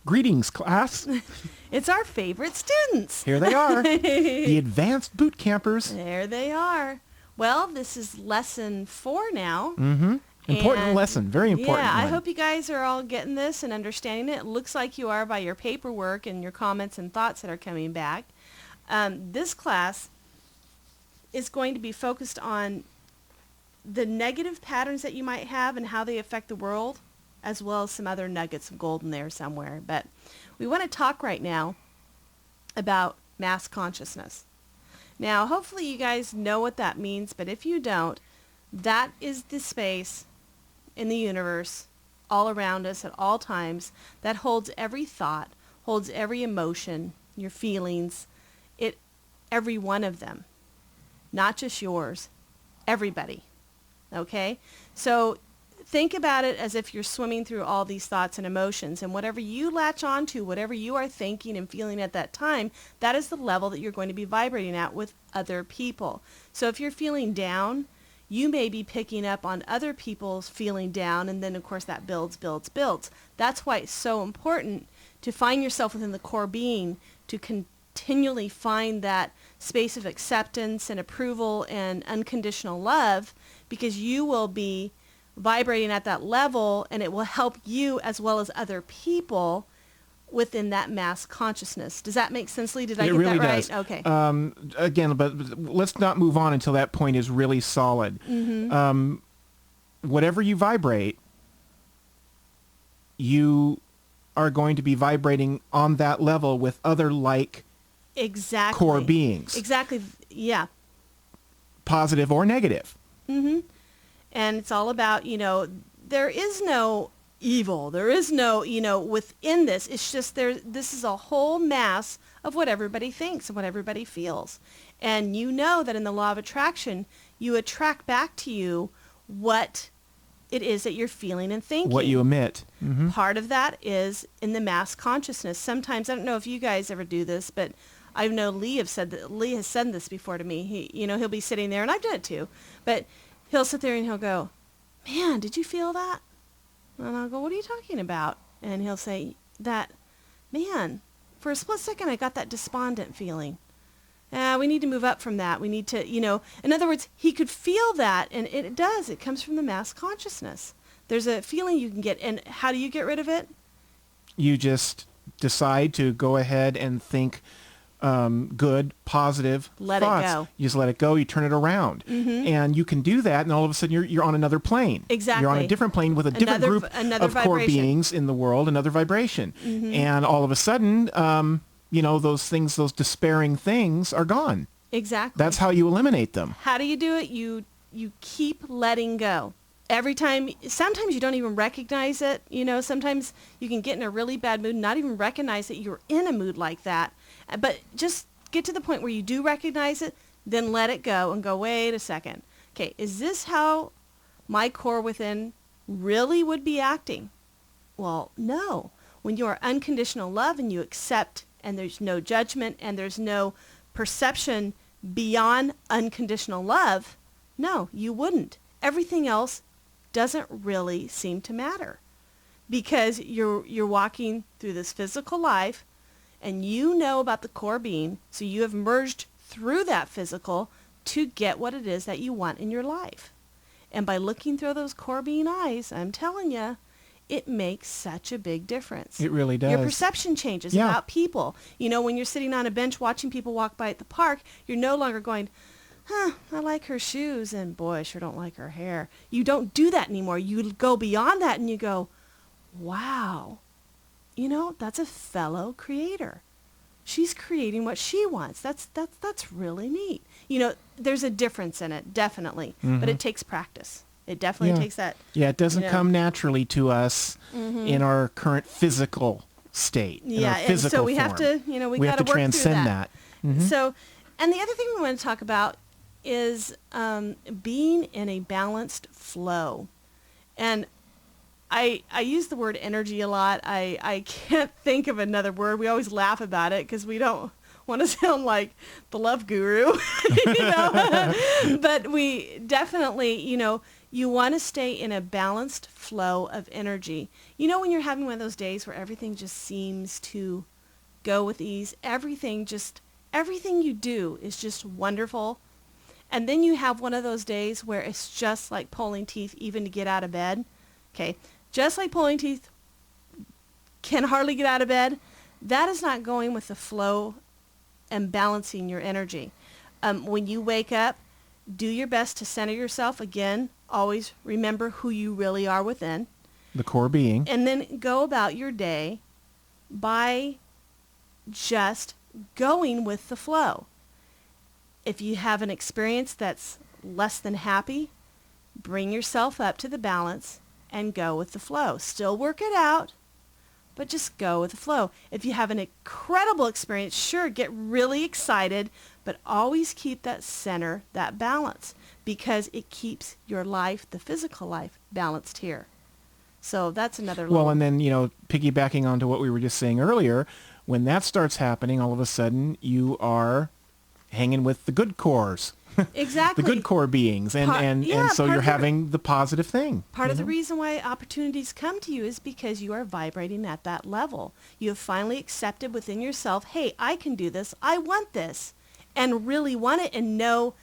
Greetings, class. It's our favorite students. Here they are, the advanced boot campers. There they are. Well, this is lesson 4 now. Mm-hmm. Important lesson, very important Yeah, one. I hope you guys are all getting this and understanding it. It looks like you are by your paperwork and your comments and thoughts that are coming back. This class is going to be focused on the negative patterns that you might have and how they affect the world, as well as some other nuggets of gold in there somewhere. But we want to talk right now about mass consciousness. Now, hopefully you guys know what that means, but if you don't, that is the space in the universe all around us at all times that holds every thought, holds every emotion, your feelings, every one of them, not just yours, everybody. Okay? So think about it as if you're swimming through all these thoughts and emotions, and whatever you latch onto, whatever you are thinking and feeling at that time, that is the level that you're going to be vibrating at with other people. So if you're feeling down, you may be picking up on other people's feeling down, and then of course that builds. That's why it's so important to find yourself within the core being, to continually find that space of acceptance and approval and unconditional love, because you will be vibrating at that level, and it will help you as well as other people within that mass consciousness. Does that make sense, Lee? Did I get really that right? does. Okay. Again, but let's not move on until that point is really solid. Mm-hmm. Whatever you vibrate, you are going to be vibrating on that level with other Exactly. core beings. Exactly. Yeah. Positive or negative. Mm-hmm. And it's all about, there is no evil. There is no, within this. It's just this is a whole mass of what everybody thinks and what everybody feels. And you know that in the law of attraction, you attract back to you what it is that you're feeling and thinking. What you emit. Mm-hmm. Part of that is in the mass consciousness. Sometimes, I don't know if you guys ever do this, but I know Lee has said this before to me. He'll be sitting there, and I've done it too, but he'll sit there and he'll go, "Man, did you feel that?" And I'll go, "What are you talking about?" And he'll say that, "Man, for a split second I got that despondent feeling. We need to move up from that. We need to, in other words, he could feel that, and it does. It comes from the mass consciousness. There's a feeling you can get, and how do you get rid of it? You just decide to go ahead and think good, positive Let thoughts. it go. You just let it go. You turn it around. Mm-hmm. And you can do that, and all of a sudden you're on another plane. Exactly. You're on a different plane with a different group of core beings in the world, another vibration. Mm-hmm. And all of a sudden, those things, those despairing things are gone. Exactly. That's how you eliminate them. How do you do it? You keep letting go. Every time, sometimes you don't even recognize it. Sometimes you can get in a really bad mood and not even recognize that you're in a mood like that. But just get to the point where you do recognize it, then let it go and go, wait a second. Okay, is this how my core within really would be acting? Well, no. When you are unconditional love and you accept, and there's no judgment and there's no perception beyond unconditional love, no, you wouldn't. Everything else doesn't really seem to matter, because you're walking through this physical life, and you know about the core being, so you have merged through that physical to get what it is that you want in your life. And by looking through those core being eyes, I'm telling you, it makes such a big difference. It really does. Your perception changes about people. When you're sitting on a bench watching people walk by at the park, you're no longer going, I like her shoes, and boy, I sure don't like her hair. You don't do that anymore. You go beyond that and you go, wow, that's a fellow creator. She's creating what she wants. That's really neat. There's a difference in it, definitely, but it takes practice. It definitely takes that. Yeah, it doesn't come naturally to us in our current physical state. Yeah, and so we have to, we got to work transcend through that. Mm-hmm. So, and the other thing we want to talk about is being in a balanced flow. And I use the word energy a lot. I can't think of another word. We always laugh about it because we don't want to sound like the love guru, But we definitely, You want to stay in a balanced flow of energy. You know when you're having one of those days where everything just seems to go with ease, everything you do is just wonderful. And then you have one of those days where it's just like pulling teeth even to get out of bed. Okay, just like pulling teeth, can hardly get out of bed. That is not going with the flow and balancing your energy. When you wake up, do your best to center yourself. Again, always remember who you really are within. The core being. And then go about your day by just going with the flow. If you have an experience that's less than happy, bring yourself up to the balance and go with the flow. Still work it out, but just go with the flow. If you have an incredible experience, sure, get really excited, but always keep that center, that balance, because it keeps your life, the physical life, balanced here. So that's another Well, and then, piggybacking onto what we were just saying earlier, when that starts happening, all of a sudden you are hanging with the good cores. Exactly. The good core beings. And so you're having the positive thing. Part of the reason why opportunities come to you is because you are vibrating at that level. You have finally accepted within yourself, hey, I can do this. I want this. And really want it, and know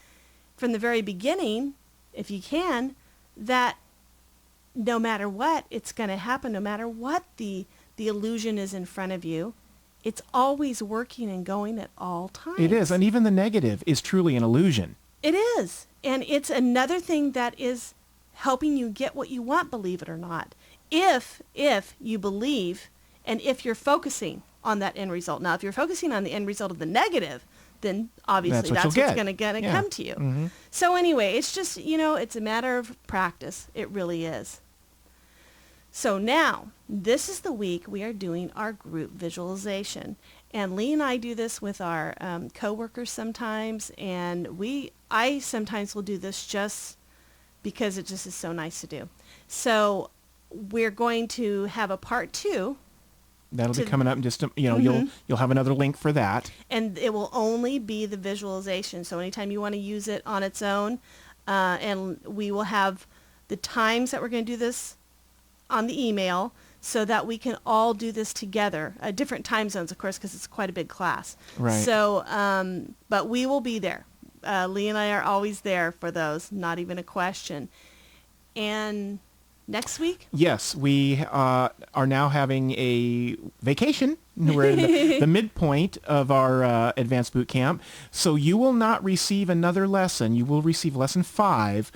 from the very beginning, if you can, that no matter what, it's going to happen. No matter what the illusion is in front of you, it's always working and going at all times. It is. And even the negative is truly an illusion. It is. And it's another thing that is helping you get what you want, believe it or not. If you believe, and if you're focusing on that end result. Now, if you're focusing on the end result of the negative, then obviously that's what's going to come to you. Mm-hmm. So anyway, it's just, it's a matter of practice. It really is. So now, this is the week we are doing our group visualization. And Lee and I do this with our coworkers sometimes, and I sometimes will do this just because it just is so nice to do. So we're going to have a part 2. That'll be coming up in just you'll have another link for that. And it will only be the visualization. So anytime you want to use it on its own, and we will have the times that we're going to do this on the email so that we can all do this together. Different time zones, of course, because it's quite a big class. Right. So, but we will be there. Lee and I are always there for those, not even a question. And next week? Yes, we are now having a vacation. We're in the midpoint of our advanced boot camp. So you will not receive another lesson. You will receive lesson 5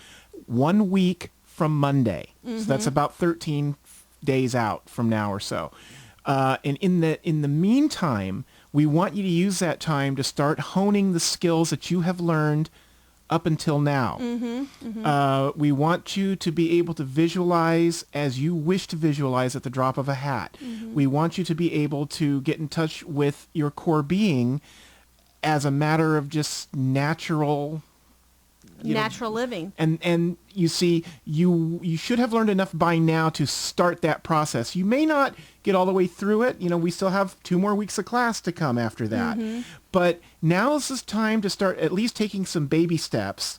1 week from Monday. Mm-hmm. So that's about 13 days out from now or so. And in the meantime, we want you to use that time to start honing the skills that you have learned up until now. Mm-hmm, mm-hmm. We want you to be able to visualize as you wish to visualize at the drop of a hat. Mm-hmm. We want you to be able to get in touch with your core being as a matter of just natural living. And you see, you should have learned enough by now to start that process. You may not get all the way through it. We still have 2 more weeks of class to come after that. Mm-hmm. But now is the time to start at least taking some baby steps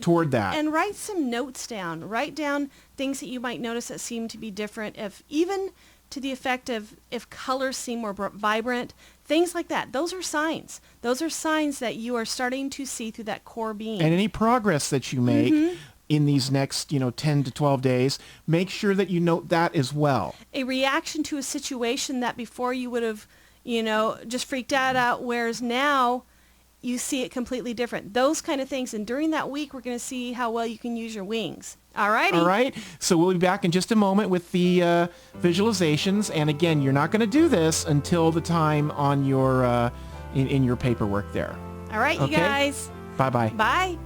toward that. And write some notes down. Write down things that you might notice that seem to be different, if even to the effect of if colors seem more vibrant, things like that. Those are signs. Those are signs that you are starting to see through that core being. And any progress that you make in these next, 10 to 12 days, make sure that you note that as well. A reaction to a situation that before you would have, just freaked out, whereas now you see it completely different. Those kind of things. And during that week, we're going to see how well you can use your wings. All righty. All right. So we'll be back in just a moment with the visualizations. And again, you're not going to do this until the time on your in your paperwork there. All right, okay? You guys. Bye-bye. Bye.